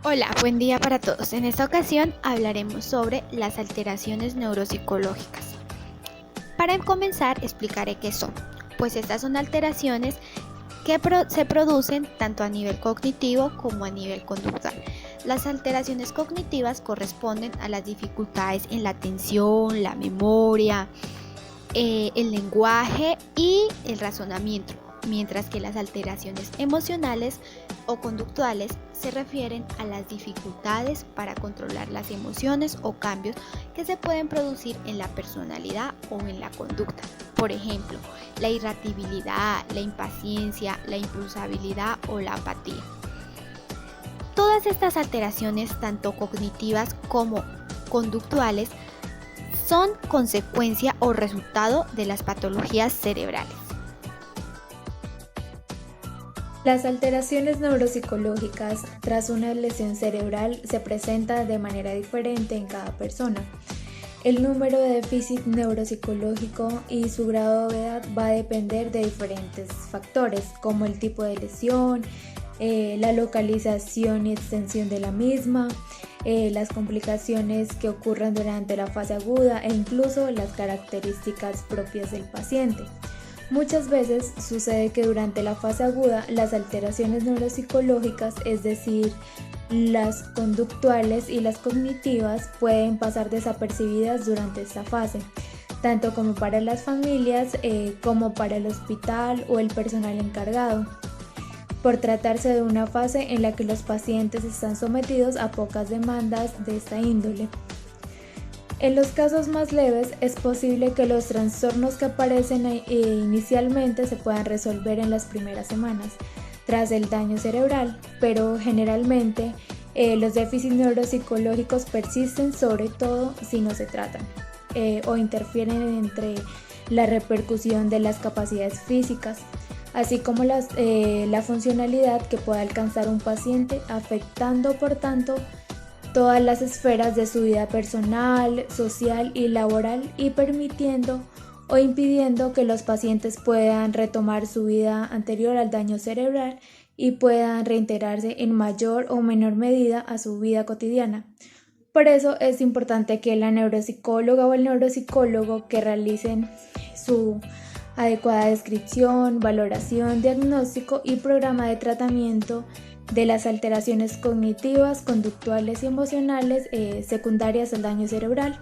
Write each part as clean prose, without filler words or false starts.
Hola, buen día para todos. En esta ocasión hablaremos sobre las alteraciones neuropsicológicas. Para comenzar, explicaré qué son. Pues estas son alteraciones que se producen tanto a nivel cognitivo como a nivel conductual. Las alteraciones cognitivas corresponden a las dificultades en la atención, la memoria, el lenguaje y el razonamiento, mientras que las alteraciones emocionales o conductuales se refieren a las dificultades para controlar las emociones o cambios que se pueden producir en la personalidad o en la conducta. Por ejemplo, la irritabilidad, la impaciencia, la impulsabilidad o la apatía. Todas estas alteraciones, tanto cognitivas como conductuales, son consecuencia o resultado de las patologías cerebrales. Las alteraciones neuropsicológicas tras una lesión cerebral se presentan de manera diferente en cada persona. El número de déficit neuropsicológico y su grado de gravedad va a depender de diferentes factores, como el tipo de lesión, la localización y extensión de la misma, las complicaciones que ocurran durante la fase aguda e incluso las características propias del paciente. Muchas veces sucede que durante la fase aguda las alteraciones neuropsicológicas, es decir, las conductuales y las cognitivas, pueden pasar desapercibidas durante esta fase, tanto como para las familias como para el hospital o el personal encargado, por tratarse de una fase en la que los pacientes están sometidos a pocas demandas de esta índole. En los casos más leves es posible que los trastornos que aparecen inicialmente se puedan resolver en las primeras semanas tras el daño cerebral, pero generalmente los déficits neuropsicológicos persisten, sobre todo si no se tratan o interfieren entre la repercusión de las capacidades físicas, así como la funcionalidad que pueda alcanzar un paciente, afectando por tanto todas las esferas de su vida personal, social y laboral, y permitiendo o impidiendo que los pacientes puedan retomar su vida anterior al daño cerebral y puedan reintegrarse en mayor o menor medida a su vida cotidiana. Por eso es importante que la neuropsicóloga o el neuropsicólogo que realicen su adecuada descripción, valoración, diagnóstico y programa de tratamiento de las alteraciones cognitivas, conductuales y emocionales secundarias al daño cerebral,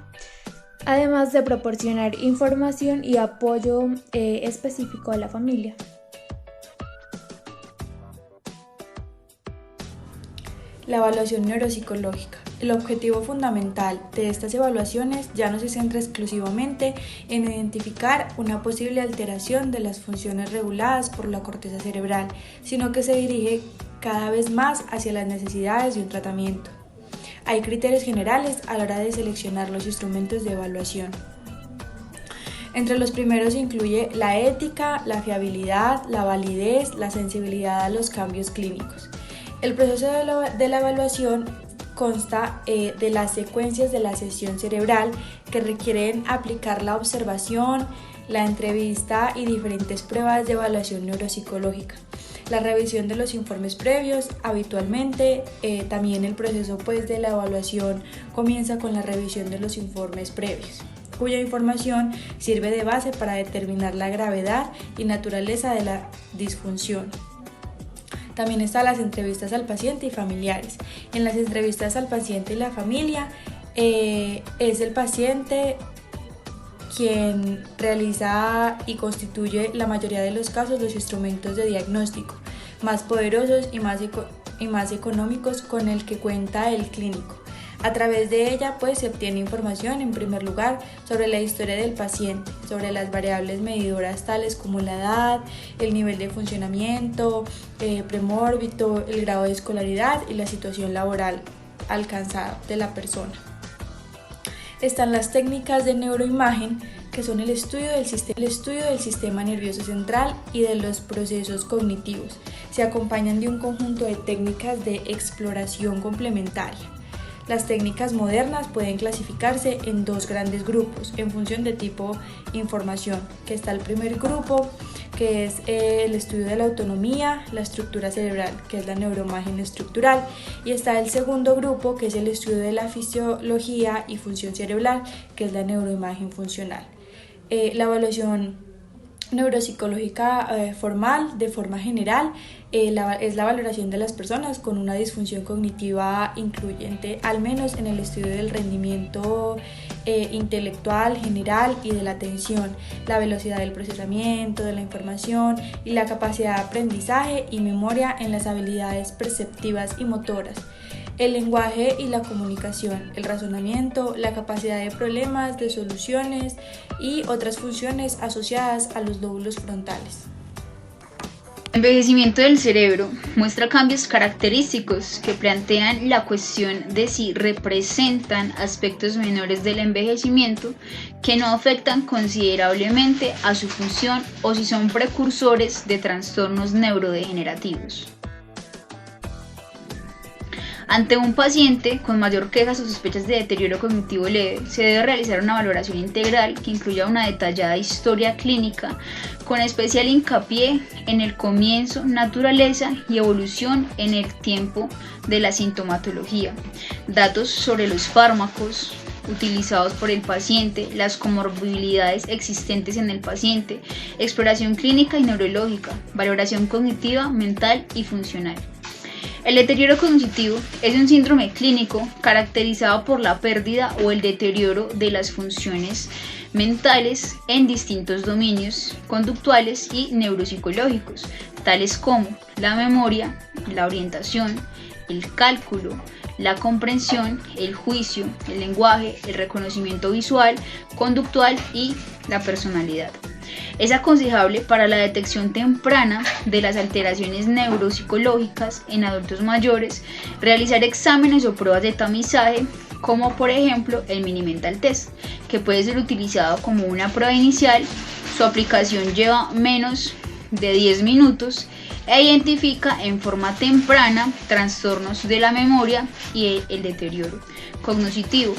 además de proporcionar información y apoyo específico a la familia. La evaluación neuropsicológica. El objetivo fundamental de estas evaluaciones ya no se centra exclusivamente en identificar una posible alteración de las funciones reguladas por la corteza cerebral, sino que se dirige cada vez más hacia las necesidades de un tratamiento. Hay criterios generales a la hora de seleccionar los instrumentos de evaluación. Entre los primeros incluye la ética, la fiabilidad, la validez, la sensibilidad a los cambios clínicos. El proceso de la evaluación consta de las secuencias de la sesión cerebral que requieren aplicar la observación, la entrevista y diferentes pruebas de evaluación neuropsicológica. La revisión de los informes previos, habitualmente también el proceso de la evaluación comienza con la revisión de los informes previos, cuya información sirve de base para determinar la gravedad y naturaleza de la disfunción. También están las entrevistas al paciente y familiares. En las entrevistas al paciente y la familia es el paciente quien realiza y constituye la mayoría de los casos los instrumentos de diagnóstico más poderosos y más económicos con el que cuenta el clínico. A través de ella se obtiene información en primer lugar sobre la historia del paciente, sobre las variables medidoras tales como la edad, el nivel de funcionamiento, premórbido, el grado de escolaridad y la situación laboral alcanzada de la persona. Están las técnicas de neuroimagen, que son el estudio del sistema nervioso central y de los procesos cognitivos. Se acompañan de un conjunto de técnicas de exploración complementaria. Las técnicas modernas pueden clasificarse en dos grandes grupos en función de tipo información, que está el primer grupo, que es el estudio de la autonomía, la estructura cerebral, que es la neuroimagen estructural, y está el segundo grupo, que es el estudio de la fisiología y función cerebral, que es la neuroimagen funcional. La evaluación neuropsicológica formal, de forma general, es la valoración de las personas con una disfunción cognitiva incluyente, al menos en el estudio del rendimiento intelectual general y de la atención, la velocidad del procesamiento de la información y la capacidad de aprendizaje y memoria en las habilidades perceptivas y motoras, el lenguaje y la comunicación, el razonamiento, la capacidad de problemas, de soluciones y otras funciones asociadas a los lóbulos frontales. El envejecimiento del cerebro muestra cambios característicos que plantean la cuestión de si representan aspectos menores del envejecimiento que no afectan considerablemente a su función o si son precursores de trastornos neurodegenerativos. Ante un paciente con mayor quejas o sospechas de deterioro cognitivo leve, se debe realizar una valoración integral que incluya una detallada historia clínica con especial hincapié en el comienzo, naturaleza y evolución en el tiempo de la sintomatología, datos sobre los fármacos utilizados por el paciente, las comorbilidades existentes en el paciente, exploración clínica y neurológica, valoración cognitiva, mental y funcional. El deterioro cognitivo es un síndrome clínico caracterizado por la pérdida o el deterioro de las funciones mentales en distintos dominios conductuales y neuropsicológicos, tales como la memoria, la orientación, el cálculo, la comprensión, el juicio, el lenguaje, el reconocimiento visual, conductual y la personalidad. Es aconsejable para la detección temprana de las alteraciones neuropsicológicas en adultos mayores realizar exámenes o pruebas de tamizaje, como por ejemplo el Mini-Mental Test, que puede ser utilizado como una prueba inicial. Su aplicación lleva menos de 10 minutos e identifica en forma temprana trastornos de la memoria y el deterioro cognitivo.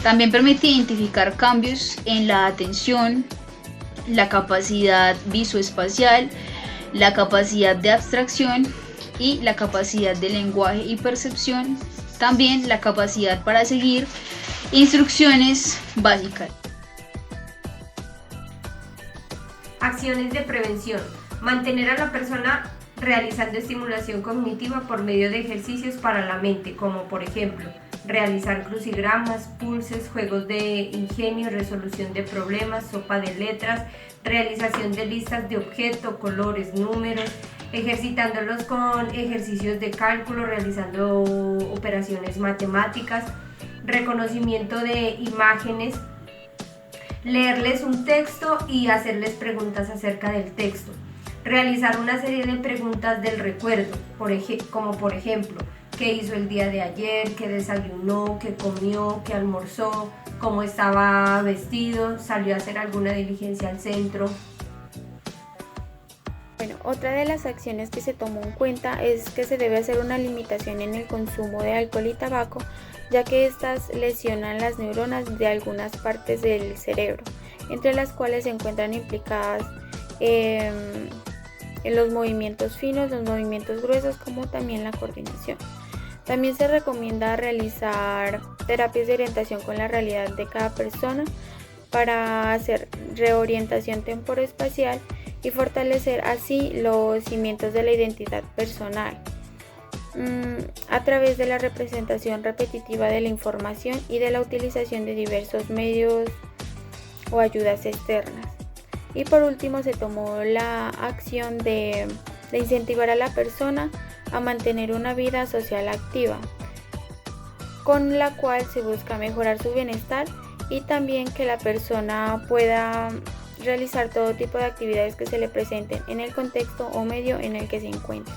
También permite identificar cambios en la atención, la capacidad visoespacial, la capacidad de abstracción y la capacidad de lenguaje y percepción, también la capacidad para seguir instrucciones básicas. Acciones de prevención. Mantener a la persona realizando estimulación cognitiva por medio de ejercicios para la mente, como por ejemplo, realizar crucigramas, pulses, juegos de ingenio, resolución de problemas, sopa de letras, realización de listas de objetos, colores, números, ejercitándolos con ejercicios de cálculo, realizando operaciones matemáticas, reconocimiento de imágenes, leerles un texto y hacerles preguntas acerca del texto, realizar una serie de preguntas del recuerdo, como por ejemplo, qué hizo el día de ayer, qué desayunó, qué comió, qué almorzó, cómo estaba vestido, salió a hacer alguna diligencia al centro. Bueno, otra de las acciones que se tomó en cuenta es que se debe hacer una limitación en el consumo de alcohol y tabaco, ya que estas lesionan las neuronas de algunas partes del cerebro, entre las cuales se encuentran implicadas en los movimientos finos, los movimientos gruesos, como también la coordinación. También se recomienda realizar terapias de orientación con la realidad de cada persona para hacer reorientación temporoespacial y fortalecer así los cimientos de la identidad personal a través de la representación repetitiva de la información y de la utilización de diversos medios o ayudas externas. Y por último se tomó la acción de incentivar a la persona a mantener una vida social activa, con la cual se busca mejorar su bienestar y también que la persona pueda realizar todo tipo de actividades que se le presenten en el contexto o medio en el que se encuentre.